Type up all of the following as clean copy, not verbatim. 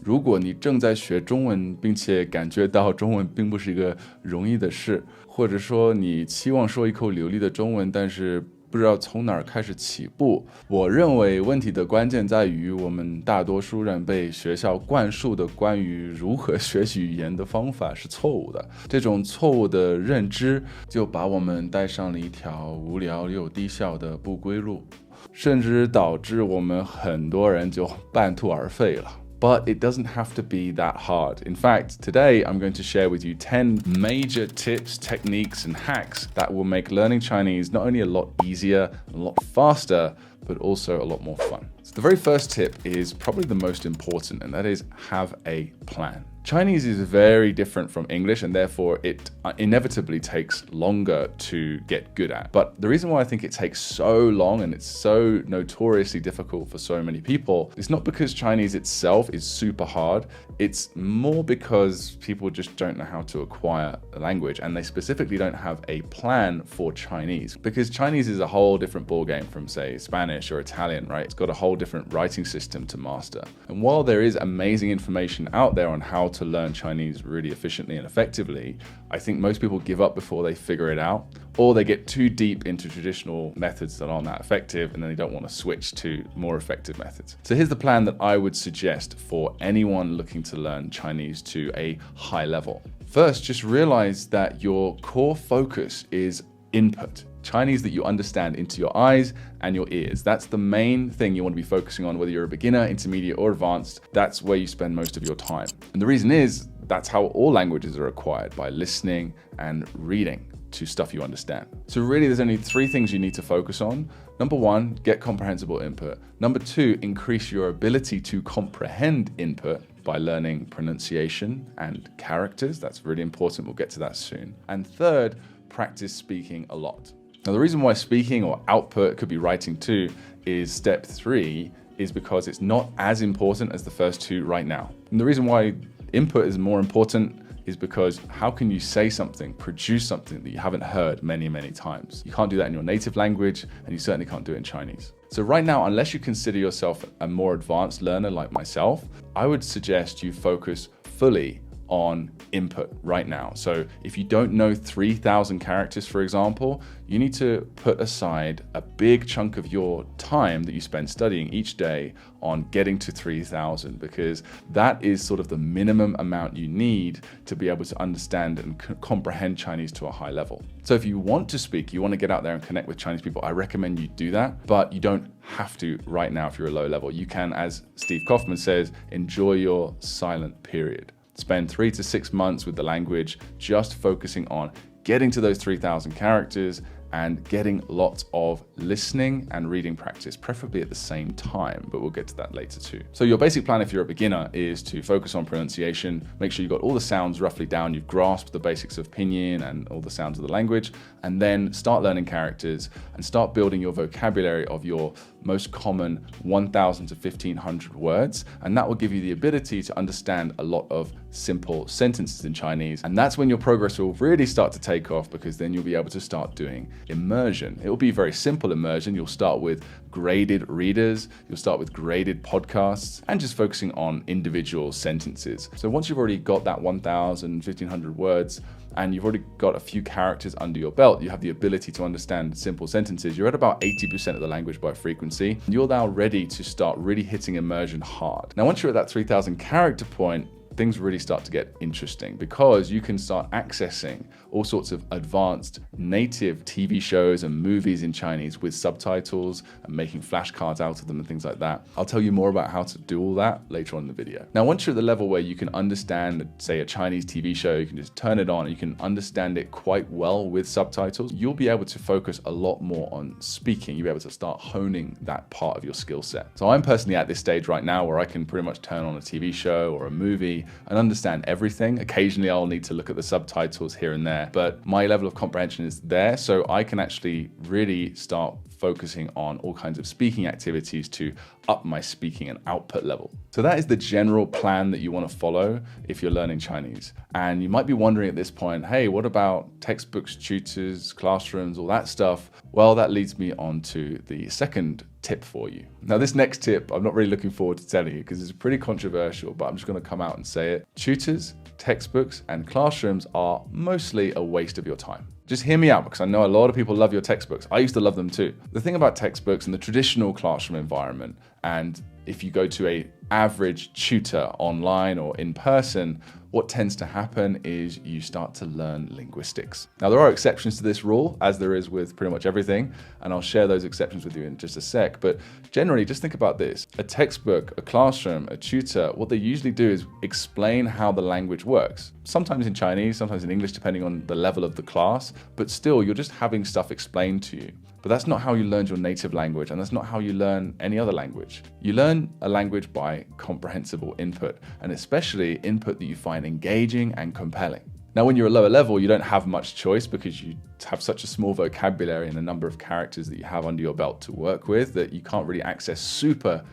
如果你正在学中文，并且感觉到中文并不是一个容易的事，或者说你期望说一口流利的中文，但是不知道从哪儿开始起步，我认为问题的关键在于我们大多数人被学校灌输的关于如何学习语言的方法是错误的。这种错误的认知就把我们带上了一条无聊又低效的不归路，甚至导致我们很多人就半途而废了。But it doesn't have to be that hard. In fact, today I'm going to share with you 10 major tips, techniques, and hacks that will make learning Chinese not only a lot easier, a lot faster, but also a lot more fun. So the very first tip is probably the most important, and that is have a plan. Chinese is very different from English, and therefore it inevitably takes longer to get good at. But the reason why I think it takes so long and it's so notoriously difficult for so many people is not because Chinese itself is super hard. It's more because people just don't know how to acquire the language, and they specifically don't have a plan for Chinese, because Chinese is a whole different ballgame from, say, Spanish or Italian, right? It's got a whole different writing system to master. And while there is amazing information out there on how to learn Chinese really efficiently and effectively, I think most people give up before they figure it out, or they get too deep into traditional methods that aren't that effective, and then they don't want to switch to more effective methods. So here's the plan that I would suggest for anyone looking to learn Chinese to a high level. First, just realize that your core focus is input. Chinese that you understand into your eyes and your ears. That's the main thing you want to be focusing on, whether you're a beginner, intermediate, or advanced. That's where you spend most of your time. And the reason is that's how all languages are acquired, by listening and reading to stuff you understand. So really there's only 3 things you need to focus on. Number 1, get comprehensible input. Number 2, increase your ability to comprehend input by learning pronunciation and characters. That's really important. We'll get to that soon. And third, practice speaking a lot. Now, the reason why speaking or output, could be writing too, is step 3 is because it's not as important as the first 2 right now. And the reason why input is more important is because how can you say something, produce something that you haven't heard many, many times? You can't do that in your native language, and you certainly can't do it in Chinese. So right now, unless you consider yourself a more advanced learner like myself, I would suggest you focus fully on input right now. So if you don't know 3,000 characters, for example, you need to put aside a big chunk of your time that you spend studying each day on getting to 3,000, because that is sort of the minimum amount you need to be able to understand and comprehend Chinese to a high level. So if you want to speak, you want to get out there and connect with Chinese people, I recommend you do that, but you don't have to right now if you're a low level. You can, as Steve Kaufman says, enjoy your silent period. Spend 3 to 6 months with the language, just focusing on getting to those 3,000 characters and getting lots of listening and reading practice, preferably at the same time, but we'll get to that later too. So your basic plan if you're a beginner is to focus on pronunciation, make sure you've got all the sounds roughly down, you've grasped the basics of pinyin and all the sounds of the language, and then start learning characters and start building your vocabulary of your most common 1,000 to 1,500 words, and that will give you the ability to understand a lot of simple sentences in Chinese, and that's when your progress will really start to take off, because then you'll be able to start doing immersion. It will be very simple immersion. You'll start with graded readers, you'll start with graded podcasts, and just focusing on individual sentences. So once you've already got that 1,000, 1,500 words, and you've already got a few characters under your belt, you have the ability to understand simple sentences. You're at about 80% of the language by frequency. You're now ready to start really hitting immersion hard. Now, once you're at that 3,000 character point, things really start to get interesting, because you can start accessing all sorts of advanced native TV shows and movies in Chinese with subtitles and making flashcards out of them and things like that. I'll tell you more about how to do all that later on in the video. Now, once you're at the level where you can understand, say, a Chinese TV show, you can just turn it on, you can understand it quite well with subtitles, you'll be able to focus a lot more on speaking. You'll be able to start honing that part of your skill set. So I'm personally at this stage right now where I can pretty much turn on a TV show or a movie and understand everything. Occasionally I'll need to look at the subtitles here and there, but my level of comprehension is there, so I can actually really start focusing on all kinds of speaking activities to up my speaking and output level. So that is the general plan that you want to follow if you're learning Chinese. And you might be wondering at this point, hey, what about textbooks, tutors, classrooms, all that stuff? Well, that leads me on to the second tip for you. Now, this next tip, I'm not really looking forward to telling you because it's pretty controversial, but I'm just going to come out and say it. Tutors, textbooks, and classrooms are mostly a waste of your time. Just hear me out because I know a lot of people love your textbooks. I used to love them too. The thing about textbooks in the traditional classroom environment, and if you go to an average tutor online or in person, what tends to happen is you start to learn linguistics. Now, there are exceptions to this rule, as there is with pretty much everything, and I'll share those exceptions with you in just a sec. But generally, just think about this. A textbook, a classroom, a tutor, what they usually do is explain how the language works. Sometimes in Chinese, sometimes in English, depending on the level of the class, but still, you're just having stuff explained to you. But that's not how you learn your native language, and that's not how you learn any other language. You learn a language by comprehensible input, and especially input that you find engaging and compelling. Now, when you're a lower level, you don't have much choice because you have such a small vocabulary and a number of characters that you have under your belt to work with that you can't really access super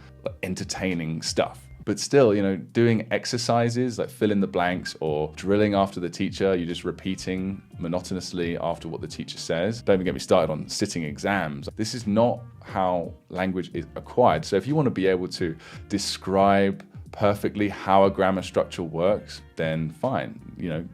entertaining stuff. But still, doing exercises like fill in the blanks or drilling after the teacher, you're just repeating monotonously after what the teacher says. Don't even get me started on sitting exams. This is not how language is acquired. So if you want to be able to describe perfectly how a grammar structure works, then fine.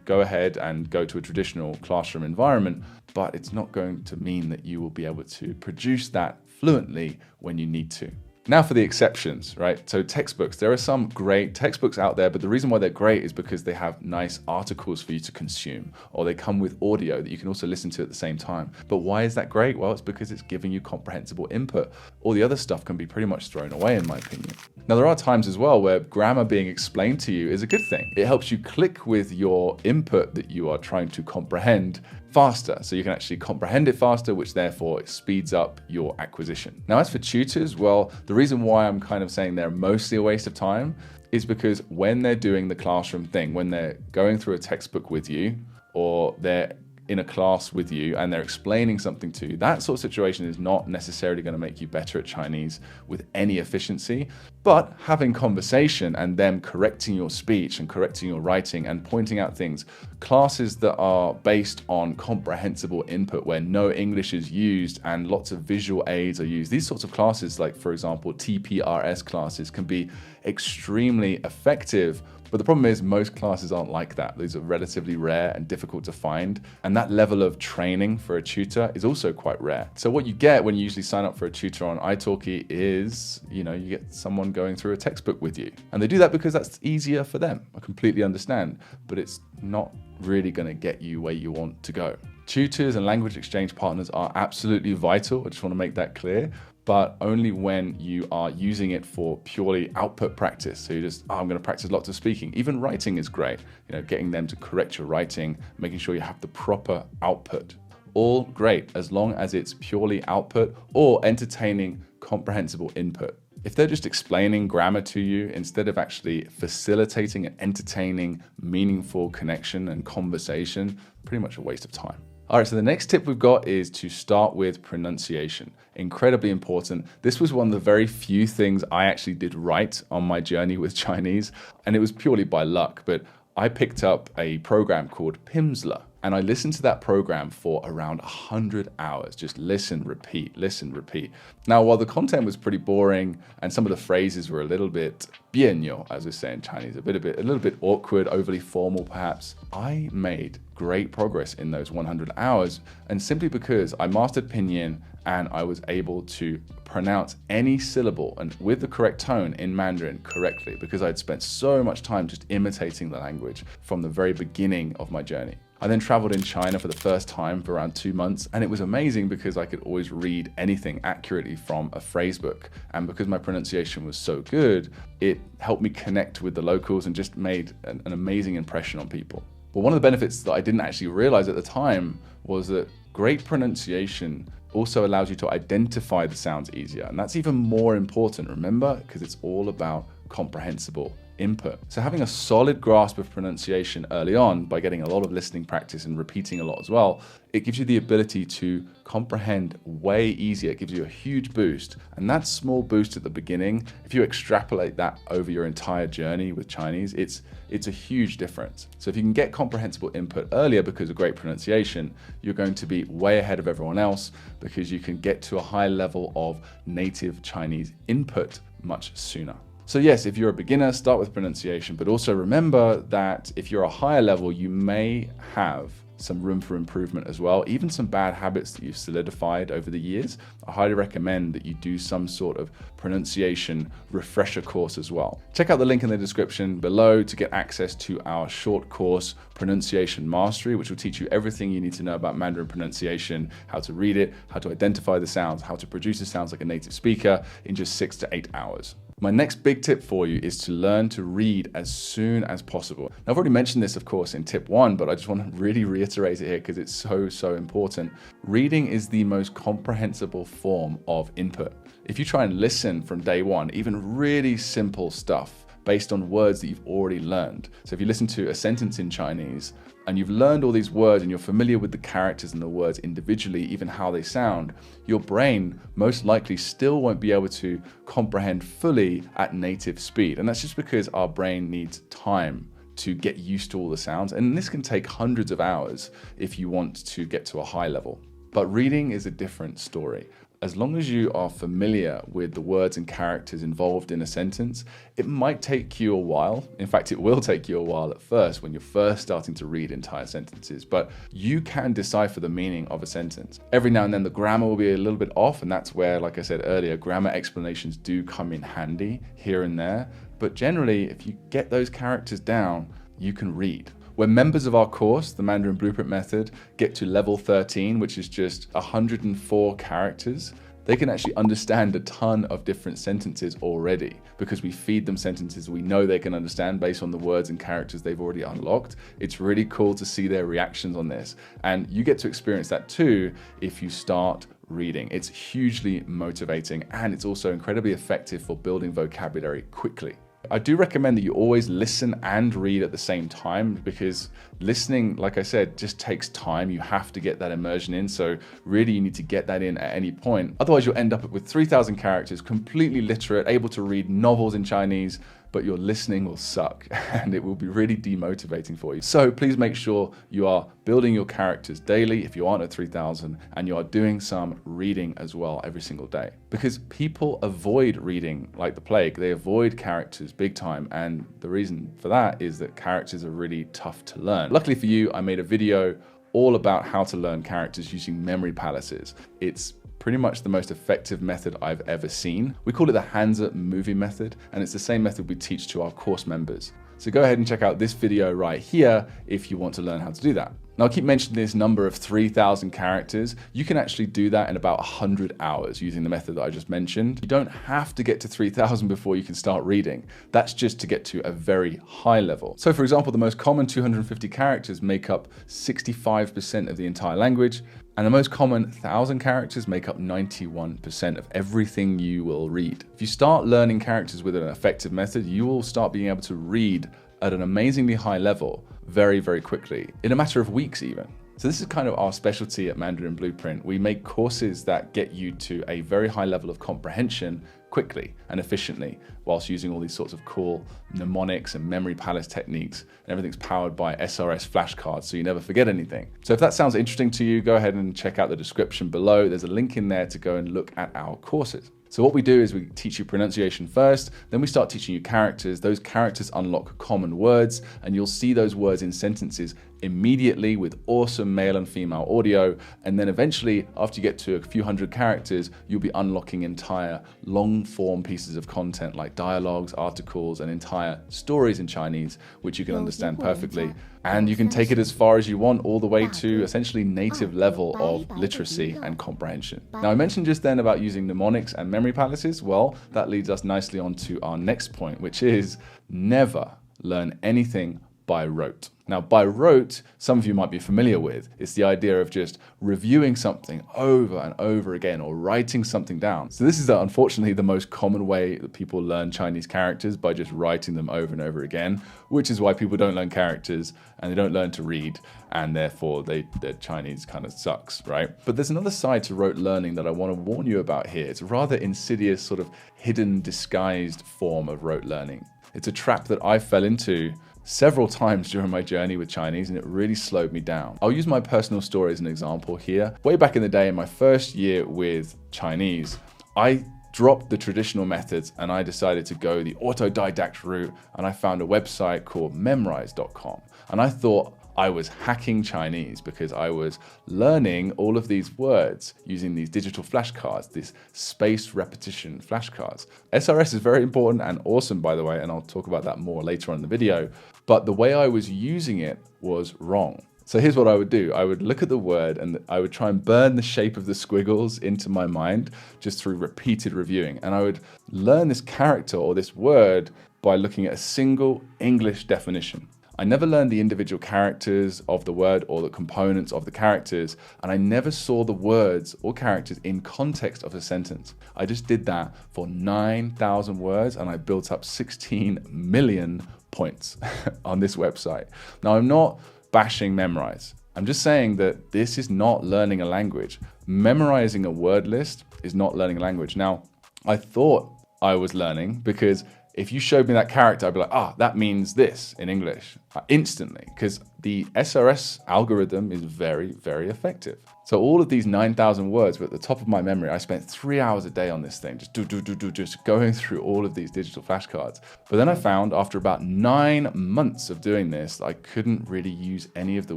Go ahead and go to a traditional classroom environment, but it's not going to mean that you will be able to produce that fluently when you need to. Now for the exceptions, right? So textbooks, there are some great textbooks out there, but the reason why they're great is because they have nice articles for you to consume, or they come with audio that you can also listen to at the same time. But why is that great? Well, it's because it's giving you comprehensible input. All the other stuff can be pretty much thrown away, in my opinion. Now, there are times as well where grammar being explained to you is a good thing. It helps you click with your input that you are trying to comprehend faster, so you can actually comprehend it faster, which therefore speeds up your acquisition. Now, as for tutors, well, the reason why I'm kind of saying they're mostly a waste of time is because when they're doing the classroom thing, when they're going through a textbook with you, or they're in a class with you and they're explaining something to you, that sort of situation is not necessarily going to make you better at Chinese with any efficiency. But having conversation and them correcting your speech and correcting your writing and pointing out things, classes that are based on comprehensible input where no English is used and lots of visual aids are used, these sorts of classes, like for example TPRS classes, can be extremely effective. But the problem is most classes aren't like that. These are relatively rare and difficult to find. And that level of training for a tutor is also quite rare. So what you get when you usually sign up for a tutor on italki is, you get someone going through a textbook with you. And they do that because that's easier for them. I completely understand, but it's not really going to get you where you want to go. Tutors and language exchange partners are absolutely vital. I just want to make that clear. But only when you are using it for purely output practice. So you just, I'm going to practice lots of speaking. Even writing is great. Getting them to correct your writing, making sure you have the proper output. All great, as long as it's purely output or entertaining, comprehensible input. If they're just explaining grammar to you instead of actually facilitating an entertaining, meaningful connection and conversation, pretty much a waste of time. All right, so the next tip we've got is to start with pronunciation. Incredibly important. This was one of the very few things I actually did right on my journey with Chinese, and it was purely by luck, but I picked up a program called Pimsleur, and I listened to that program for around 100 hours. Just listen, repeat, listen, repeat. Now, while the content was pretty boring and some of the phrases were a little bit 别扭, as we say in Chinese, a little bit awkward, overly formal perhaps, I made great progress in those 100 hours, and simply because I mastered pinyin and I was able to pronounce any syllable and with the correct tone in Mandarin correctly, because I'd spent so much time just imitating the language from the very beginning of my journey. I then traveled in China for the first time for around 2 months, and it was amazing because I could always read anything accurately from a phrasebook. And because my pronunciation was so good, it helped me connect with the locals and just made an amazing impression on people. But one of the benefits that I didn't actually realize at the time was that great pronunciation also allows you to identify the sounds easier. And that's even more important, remember? Because it's all about comprehensible input. So having a solid grasp of pronunciation early on by getting a lot of listening practice and repeating a lot as well, it gives you the ability to comprehend way easier. It gives you a huge boost. And that small boost at the beginning, if you extrapolate that over your entire journey with Chinese, it's a huge difference. So if you can get comprehensible input earlier because of great pronunciation, you're going to be way ahead of everyone else because you can get to a high level of native Chinese input much sooner. So yes, if you're a beginner, start with pronunciation, but also remember that if you're a higher level, you may have some room for improvement as well, even some bad habits that you've solidified over the years. I highly recommend that you do some sort of pronunciation refresher course as well. Check out the link in the description below to get access to our short course, Pronunciation Mastery, which will teach you everything you need to know about Mandarin pronunciation, how to read it, how to identify the sounds, how to produce the sounds like a native speaker in just 6 to 8 hours. My next big tip for you is to learn to read as soon as possible. Now, I've already mentioned this, of course, in tip 1, but I just want to really reiterate it here because it's so important. Reading is the most comprehensible form of input. If you try and listen from day one, even really simple stuff based on words that you've already learned. So if you listen to a sentence in Chinese and you've learned all these words and you're familiar with the characters and the words individually, even how they sound, your brain most likely still won't be able to comprehend fully at native speed. And that's just because our brain needs time to get used to all the sounds. And this can take hundreds of hours if you want to get to a high level. But reading is a different story. As long as you are familiar with the words and characters involved in a sentence, it might take you a while. In fact, it will take you a while at first when you're first starting to read entire sentences, but you can decipher the meaning of a sentence. Every now and then the grammar will be a little bit off, and that's where, like I said earlier, grammar explanations do come in handy here and there. But generally, if you get those characters down, you can read. When members of our course, the Mandarin Blueprint method, get to level 13, which is just 104 characters, they can actually understand a ton of different sentences already because we feed them sentences we know they can understand based on the words and characters they've already unlocked. It's really cool to see their reactions on this. And you get to experience that too if you start reading. It's hugely motivating and it's also incredibly effective for building vocabulary quickly. I do recommend that you always listen and read at the same time because listening, like I said, just takes time. You have to get that immersion in. So really you need to get that in at any point. Otherwise you'll end up with 3,000 characters, completely literate, able to read novels in Chinese, but your listening will suck and it will be really demotivating for you. So please make sure you are building your characters daily if you aren't at 3,000 and you are doing some reading as well every single day. Because people avoid reading like the plague. They avoid characters big time, and the reason for that is that characters are really tough to learn. Luckily for you, I made a video all about how to learn characters using memory palaces. It's pretty much the most effective method I've ever seen. We call it the Hansa movie method, and it's the same method we teach to our course members. So go ahead and check out this video right here if you want to learn how to do that. Now, I keep mentioning this number of 3,000 characters. You can actually do that in about 100 hours using the method that I just mentioned. You don't have to get to 3,000 before you can start reading. That's just to get to a very high level. So for example, the most common 250 characters make up 65% of the entire language, and the most common 1,000 characters make up 91% of everything you will read. If you start learning characters with an effective method, you will start being able to read at an amazingly high level very quickly, in a matter of weeks even. So this is kind of our specialty at Mandarin Blueprint. We make courses that get you to a very high level of comprehension quickly and efficiently, whilst using all these sorts of cool mnemonics and memory palace techniques, and everything's powered by SRS flashcards so you never forget anything. So if that sounds interesting to you, go ahead and check out the description below. There's a link in there to go and look at our courses. So what we do is we teach you pronunciation first, then we start teaching you characters. Those characters unlock common words, and you'll see those words in sentences immediately with awesome male and female audio. And then eventually, after you get to a few hundred characters, you'll be unlocking entire long form pieces of content like dialogues, articles, and entire stories in Chinese, which you can understand perfectly. And you can take it as far as you want, all the way to essentially native level of literacy and comprehension. Now, I mentioned just then about using mnemonics and memory palaces. Well, that leads us nicely on to our next point, which is never learn anything by rote. Now, by rote, some of you might be familiar with. It's the idea of just reviewing something over and over again or writing something down. So this is unfortunately the most common way that people learn Chinese characters, by just writing them over and over again, which is why people don't learn characters and they don't learn to read, and therefore their Chinese kind of sucks, right? But there's another side to rote learning that I want to warn you about here. It's a rather insidious, sort of hidden, disguised form of rote learning. It's a trap that I fell into several times during my journey with Chinese, and it really slowed me down. I'll use my personal story as an example here. Way back in the day, in my first year with Chinese, I dropped the traditional methods and I decided to go the autodidact route, and I found a website called memrise.com. And I thought I was hacking Chinese because I was learning all of these words using these digital flashcards, these spaced repetition flashcards. SRS is very important and awesome, by the way, and I'll talk about that more later on in the video, but the way I was using it was wrong. So here's what I would do. I would look at the word and I would try and burn the shape of the squiggles into my mind just through repeated reviewing. And I would learn this character or this word by looking at a single English definition. I never learned the individual characters of the word or the components of the characters, and I never saw the words or characters in context of a sentence. I just did that for 9,000 words, and I built up 16 million points on this website. Now, I'm not bashing Memrise. I'm just saying that this is not learning a language. Memorizing a word list is not learning a language. Now, I thought I was learning because if you showed me that character, I'd be like, that means this in English instantly, because the SRS algorithm is very, very effective. So all of these 9,000 words were at the top of my memory. I spent 3 hours a day on this thing, just going through all of these digital flashcards. But then I found after about 9 months of doing this, I couldn't really use any of the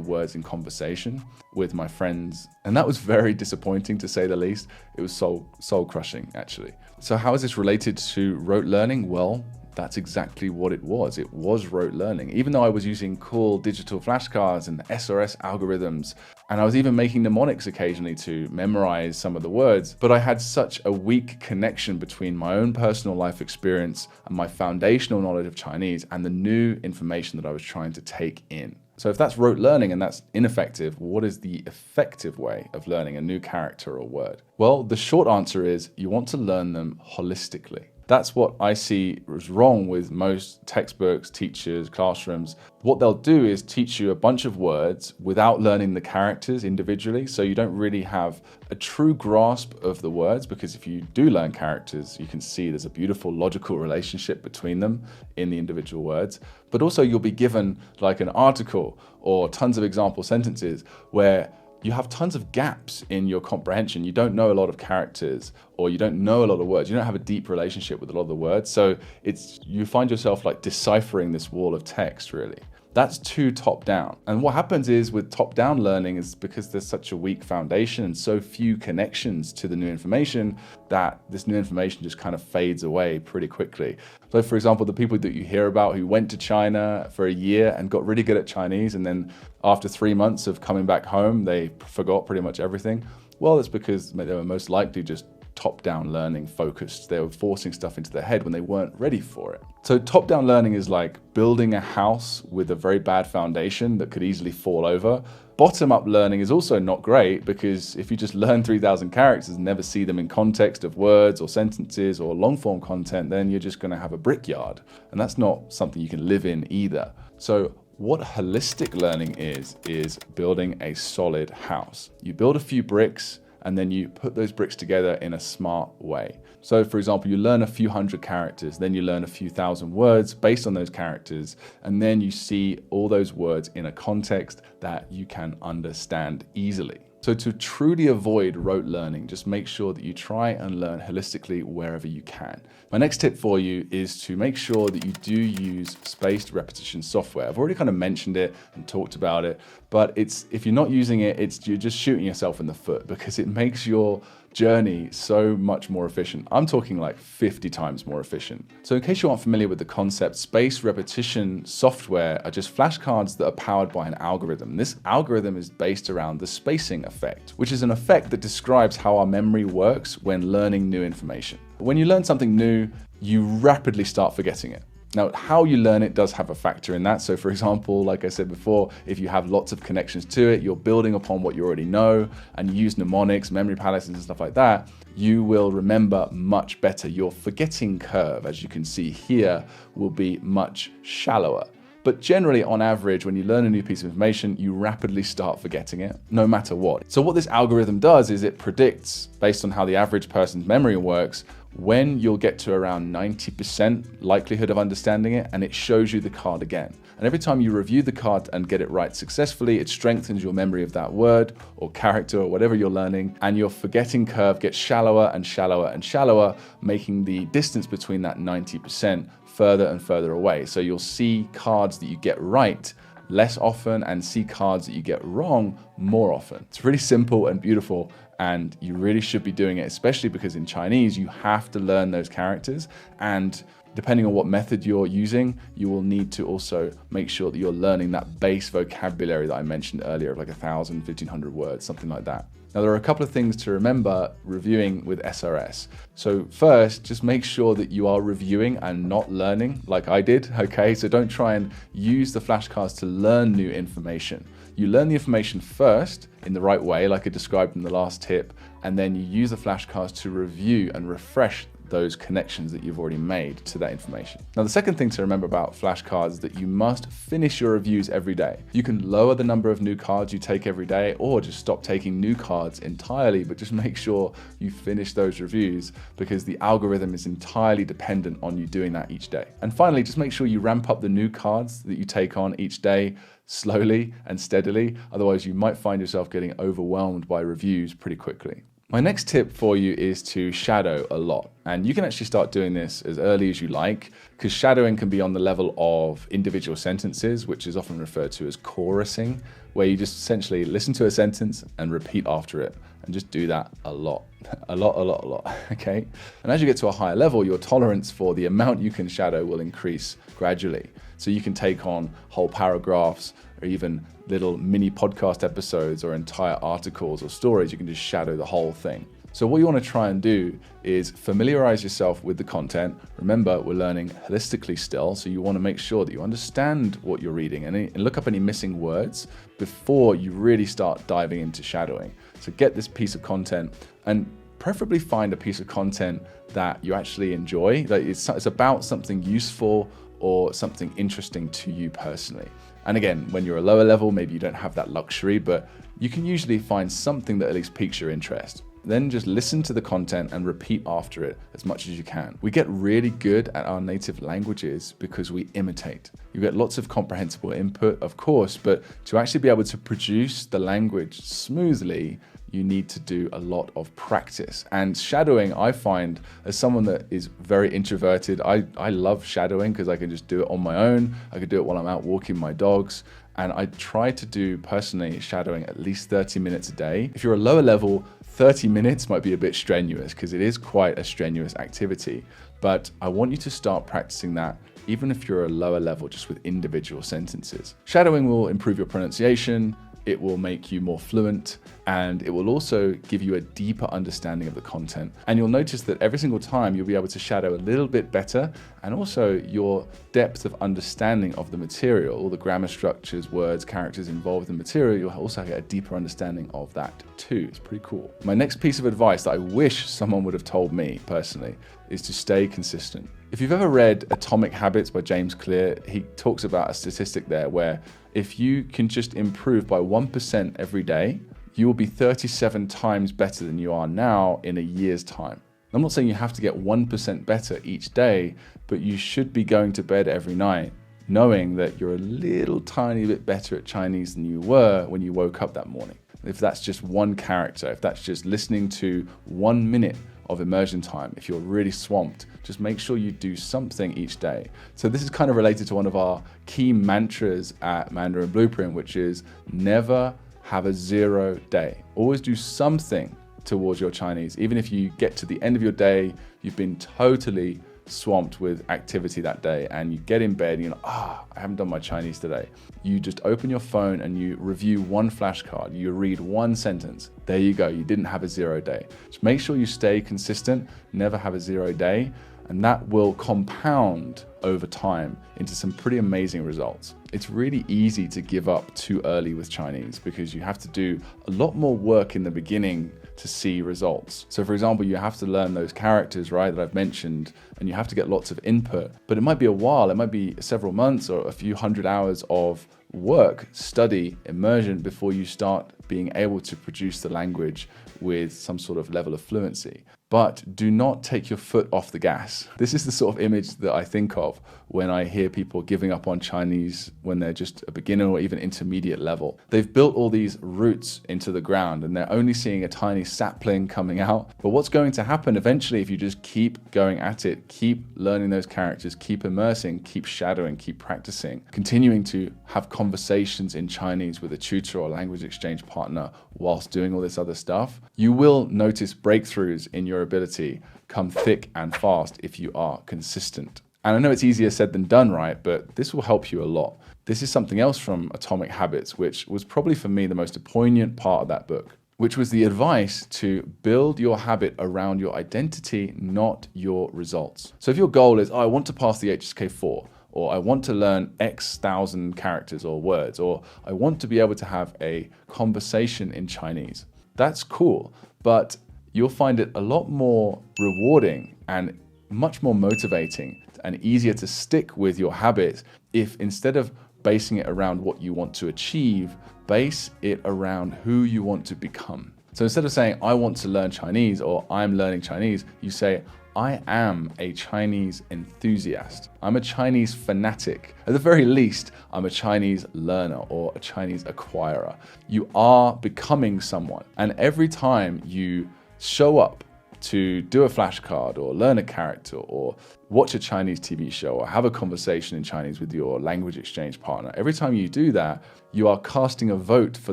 words in conversation with my friends. And that was very disappointing, to say the least. It was soul crushing, actually. So how is this related to rote learning? Well, that's exactly what it was. It was rote learning. Even though I was using cool digital flashcards and SRS algorithms, and I was even making mnemonics occasionally to memorize some of the words, but I had such a weak connection between my own personal life experience and my foundational knowledge of Chinese and the new information that I was trying to take in. So if that's rote learning and that's ineffective, what is the effective way of learning a new character or word? Well, the short answer is you want to learn them holistically. That's what I see is wrong with most textbooks, teachers, classrooms. What they'll do is teach you a bunch of words without learning the characters individually. So you don't really have a true grasp of the words, because if you do learn characters, you can see there's a beautiful logical relationship between them in the individual words. But also you'll be given like an article or tons of example sentences where you have tons of gaps in your comprehension. You don't know a lot of characters, or you don't know a lot of words. You don't have a deep relationship with a lot of the words. So you find yourself like deciphering this wall of text, really. That's too top down. And what happens is with top down learning is because there's such a weak foundation and so few connections to the new information that this new information just kind of fades away pretty quickly. So for example, the people that you hear about who went to China for a year and got really good at Chinese, and then after 3 months of coming back home, they forgot pretty much everything. Well, it's because they were most likely just top-down learning focused. They were forcing stuff into their head when they weren't ready for it. So top-down learning is like building a house with a very bad foundation that could easily fall over. Bottom-up learning is also not great, because if you just learn 3,000 characters and never see them in context of words or sentences or long-form content, then you're just going to have a brickyard. And that's not something you can live in either. So what holistic learning is building a solid house. You build a few bricks, and then you put those bricks together in a smart way. So for example, you learn a few hundred characters, then you learn a few thousand words based on those characters, and then you see all those words in a context that you can understand easily. So to truly avoid rote learning, just make sure that you try and learn holistically wherever you can. My next tip for you is to make sure that you do use spaced repetition software. I've already kind of mentioned it and talked about it, but if you're not using it, you're just shooting yourself in the foot, because it makes your journey so much more efficient. I'm talking like 50 times more efficient. So in case you aren't familiar with the concept, spaced repetition software are just flashcards that are powered by an algorithm. This algorithm is based around the spacing effect, which is an effect that describes how our memory works when learning new information. When you learn something new, you rapidly start forgetting it. Now, how you learn it does have a factor in that. So for example, like I said before, if you have lots of connections to it, you're building upon what you already know, and you use mnemonics, memory palaces and stuff like that, you will remember much better. Your forgetting curve, as you can see here, will be much shallower. But generally, on average, when you learn a new piece of information, you rapidly start forgetting it, no matter what. So what this algorithm does is it predicts, based on how the average person's memory works, when you'll get to around 90% likelihood of understanding it, and it shows you the card again. And every time you review the card and get it right successfully, it strengthens your memory of that word or character or whatever you're learning, and your forgetting curve gets shallower and shallower and shallower, making the distance between that 90% further and further away. So you'll see cards that you get right less often and see cards that you get wrong more often. It's really simple and beautiful, and you really should be doing it, especially because in Chinese, you have to learn those characters. And depending on what method you're using, you will need to also make sure that you're learning that base vocabulary that I mentioned earlier of like 1,000, 1,500 words, something like that. Now, there are a couple of things to remember reviewing with SRS. So first, just make sure that you are reviewing and not learning like I did, okay? So don't try and use the flashcards to learn new information. You learn the information first in the right way, like I described in the last tip, and then you use the flashcards to review and refresh those connections that you've already made to that information. Now, the second thing to remember about flashcards is that you must finish your reviews every day. You can lower the number of new cards you take every day, or just stop taking new cards entirely, but just make sure you finish those reviews, because the algorithm is entirely dependent on you doing that each day. And finally, just make sure you ramp up the new cards that you take on each day slowly and steadily. Otherwise, you might find yourself getting overwhelmed by reviews pretty quickly. My next tip for you is to shadow a lot. And you can actually start doing this as early as you like, because shadowing can be on the level of individual sentences, which is often referred to as chorusing, where you just essentially listen to a sentence and repeat after it. And just do that a lot, a lot, okay? And as you get to a higher level, your tolerance for the amount you can shadow will increase gradually. So you can take on whole paragraphs, or even little mini podcast episodes, or entire articles or stories. You can just shadow the whole thing. So what you want to try and do is familiarize yourself with the content. Remember, we're learning holistically still, so you want to make sure that you understand what you're reading and look up any missing words before you really start diving into shadowing. So get this piece of content, and preferably find a piece of content that you actually enjoy, that it's about something useful or something interesting to you personally. And again, when you're a lower level, maybe you don't have that luxury, but you can usually find something that at least piques your interest. Then just listen to the content and repeat after it as much as you can. We get really good at our native languages because we imitate. You get lots of comprehensible input, of course, but to actually be able to produce the language smoothly, you need to do a lot of practice. And shadowing, I find, as someone that is very introverted, I love shadowing because I can just do it on my own. I can do it while I'm out walking my dogs. And I try to do, personally, shadowing at least 30 minutes a day. If you're a lower level, 30 minutes might be a bit strenuous because it is quite a strenuous activity. But I want you to start practicing that even if you're a lower level, just with individual sentences. Shadowing will improve your pronunciation, it will make you more fluent, and it will also give you a deeper understanding of the content. And you'll notice that every single time you'll be able to shadow a little bit better, and also your depth of understanding of the material, all the grammar structures, words, characters involved in the material, you'll also get a deeper understanding of that too. It's pretty cool. My next piece of advice that I wish someone would have told me personally is to stay consistent. If you've ever read Atomic Habits by James Clear, he talks about a statistic there where if you can just improve by 1% every day, you will be 37 times better than you are now in a year's time. I'm not saying you have to get 1% better each day, but you should be going to bed every night knowing that you're a little tiny bit better at Chinese than you were when you woke up that morning. If that's just one character, if that's just listening to 1 minute of immersion time, if you're really swamped, just make sure you do something each day. So this is kind of related to one of our key mantras at Mandarin Blueprint, which is never have a 0 day. Always do something towards your Chinese. Even if you get to the end of your day, you've been totally swamped with activity that day, and you get in bed and you're like, I haven't done my Chinese today. You just open your phone and you review one flashcard, you read one sentence. There you go, you didn't have a 0 day. Just make sure you stay consistent, never have a 0 day, And that will compound over time into some pretty amazing results. It's really easy to give up too early with Chinese because you have to do a lot more work in the beginning to see results. So for example, you have to learn those characters, right, that I've mentioned, and you have to get lots of input, but it might be a while, it might be several months or a few hundred hours of work, study, immersion before you start being able to produce the language with some sort of level of fluency. But do not take your foot off the gas. This is the sort of image that I think of when I hear people giving up on Chinese when they're just a beginner or even intermediate level. They've built all these roots into the ground and they're only seeing a tiny sapling coming out. But what's going to happen eventually if you just keep going at it, keep learning those characters, keep immersing, keep shadowing, keep practicing, continuing to have conversations in Chinese with a tutor or language exchange partner whilst doing all this other stuff, you will notice breakthroughs in your ability come thick and fast if you are consistent. And I know it's easier said than done, right? But this will help you a lot. This is something else from Atomic Habits, which was probably for me the most poignant part of that book, which was the advice to build your habit around your identity, not your results. So if your goal is, oh, I want to pass the HSK4, or I want to learn X thousand characters or words, or I want to be able to have a conversation in Chinese, that's cool. But you'll find it a lot more rewarding and much more motivating and easier to stick with your habit if instead of basing it around what you want to achieve, base it around who you want to become. So instead of saying, I want to learn Chinese or I'm learning Chinese, you say, I am a Chinese enthusiast. I'm a Chinese fanatic. At the very least, I'm a Chinese learner or a Chinese acquirer. You are becoming someone. And every time you show up to do a flashcard or learn a character or watch a Chinese TV show or have a conversation in Chinese with your language exchange partner, every time you do that, you are casting a vote for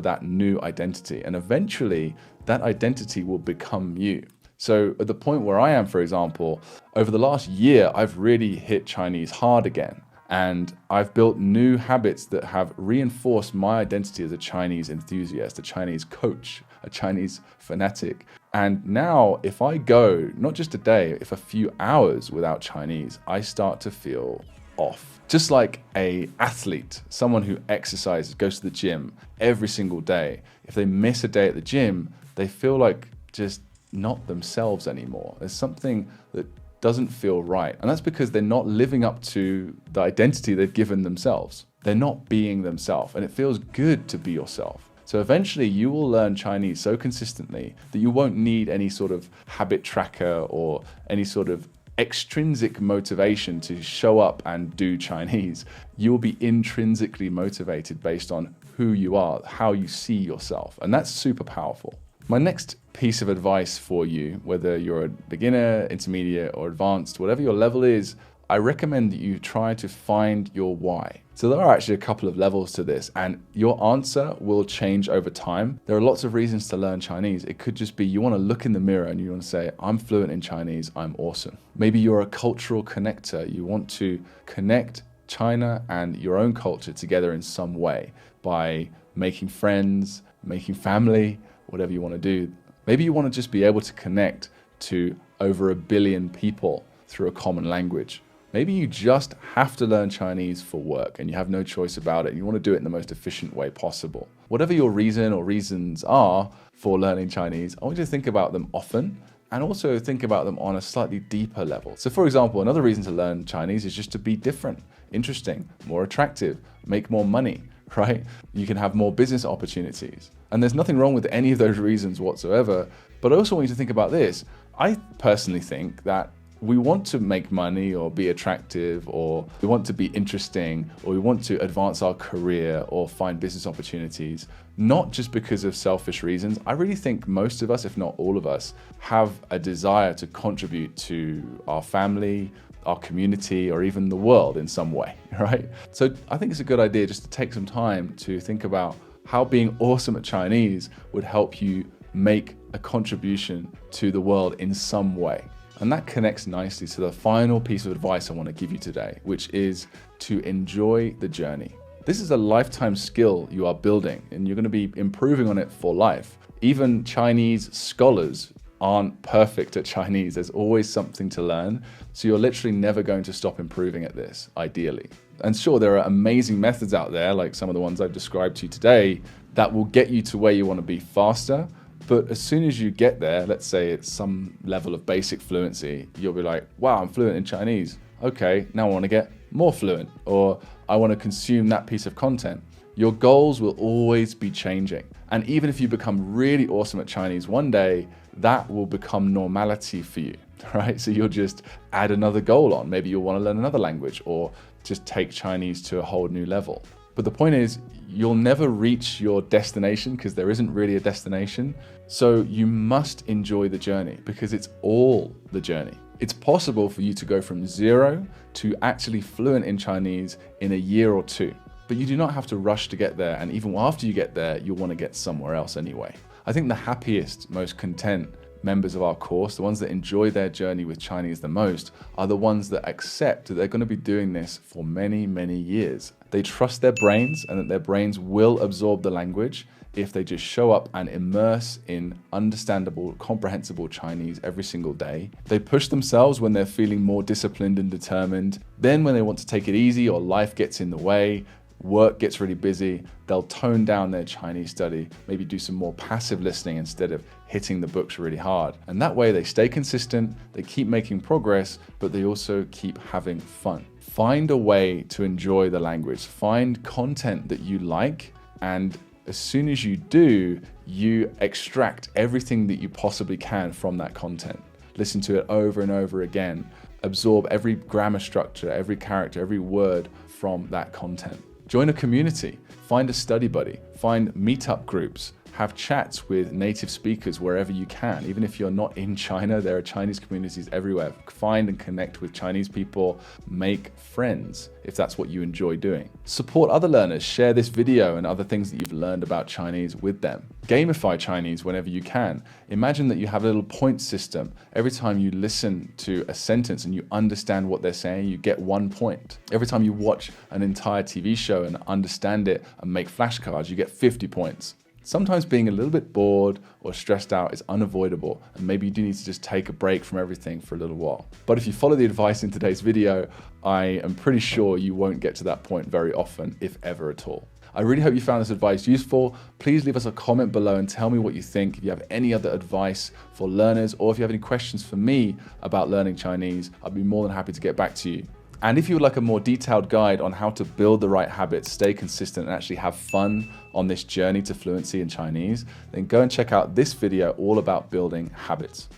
that new identity. And eventually, that identity will become you. So at the point where I am, for example, over the last year, I've really hit Chinese hard again. And I've built new habits that have reinforced my identity as a Chinese enthusiast, a Chinese coach, a Chinese fanatic. And now if I go, not just a day, if a few hours without Chinese, I start to feel off. Just like an athlete, someone who exercises, goes to the gym every single day. If they miss a day at the gym, they feel like just not themselves anymore. There's something that doesn't feel right. And that's because they're not living up to the identity they've given themselves. They're not being themselves. And it feels good to be yourself. So eventually you will learn Chinese so consistently that you won't need any sort of habit tracker or any sort of extrinsic motivation to show up and do Chinese. You will be intrinsically motivated based on who you are, how you see yourself. And that's super powerful. My next piece of advice for you, whether you're a beginner, intermediate, or advanced, whatever your level is, I recommend that you try to find your why. So there are actually a couple of levels to this, and your answer will change over time. There are lots of reasons to learn Chinese. It could just be you want to look in the mirror and you want to say, I'm fluent in Chinese, I'm awesome. Maybe you're a cultural connector. You want to connect China and your own culture together in some way by making friends, making family, whatever you want to do. Maybe you want to just be able to connect to over 1 billion people through a common language. Maybe you just have to learn Chinese for work and you have no choice about it. You want to do it in the most efficient way possible. Whatever your reason or reasons are for learning Chinese, I want you to think about them often and also think about them on a slightly deeper level. So for example, another reason to learn Chinese is just to be different, interesting, more attractive, make more money, right? You can have more business opportunities. And there's nothing wrong with any of those reasons whatsoever. But I also want you to think about this. I personally think that we want to make money or be attractive, or we want to be interesting, or we want to advance our career or find business opportunities, not just because of selfish reasons. I really think most of us, if not all of us, have a desire to contribute to our family, our community, or even the world in some way, right? So I think it's a good idea just to take some time to think about how being awesome at Chinese would help you make a contribution to the world in some way. And that connects nicely to the final piece of advice I want to give you today, which is to enjoy the journey. This is a lifetime skill you are building, and you're going to be improving on it for life. Even Chinese scholars aren't perfect at Chinese. There's always something to learn. So you're literally never going to stop improving at this, ideally. And sure, there are amazing methods out there, like some of the ones I've described to you today, that will get you to where you want to be faster. But as soon as you get there, let's say it's some level of basic fluency, you'll be like, wow, I'm fluent in Chinese. Okay, now I want to get more fluent, or I want to consume that piece of content. Your goals will always be changing. And even if you become really awesome at Chinese one day, that will become normality for you, right? So you'll just add another goal on. Maybe you'll want to learn another language or just take Chinese to a whole new level. But the point is, you'll never reach your destination because there isn't really a destination. So you must enjoy the journey because it's all the journey. It's possible for you to go from 0 to actually fluent in Chinese in a year or 2. But you do not have to rush to get there. And even after you get there, you'll want to get somewhere else anyway. I think the happiest, most content members of our course, the ones that enjoy their journey with Chinese the most, are the ones that accept that they're going to be doing this for many, many years. They trust their brains and that their brains will absorb the language if they just show up and immerse in understandable, comprehensible Chinese every single day. They push themselves when they're feeling more disciplined and determined. Then when they want to take it easy or life gets in the way, work gets really busy, they'll tone down their Chinese study, maybe do some more passive listening instead of hitting the books really hard. And that way they stay consistent, they keep making progress, but they also keep having fun. Find a way to enjoy the language. Find content that you like, and as soon as you do, you extract everything that you possibly can from that content. Listen to it over and over again. Absorb every grammar structure, every character, every word from that content. Join a community, find a study buddy, find meetup groups, have chats with native speakers wherever you can. Even if you're not in China, there are Chinese communities everywhere. Find and connect with Chinese people, make friends if that's what you enjoy doing. Support other learners, share this video and other things that you've learned about Chinese with them. Gamify Chinese whenever you can. Imagine that you have a little point system. Every time you listen to a sentence and you understand what they're saying, you get 1 point. Every time you watch an entire TV show and understand it and make flashcards, you get 50 points. Sometimes being a little bit bored or stressed out is unavoidable, and maybe you do need to just take a break from everything for a little while. But if you follow the advice in today's video, I am pretty sure you won't get to that point very often, if ever at all. I really hope you found this advice useful. Please leave us a comment below and tell me what you think. If you have any other advice for learners, or if you have any questions for me about learning Chinese, I'd be more than happy to get back to you. And if you would like a more detailed guide on how to build the right habits, stay consistent, and actually have fun on this journey to fluency in Chinese, then go and check out this video all about building habits.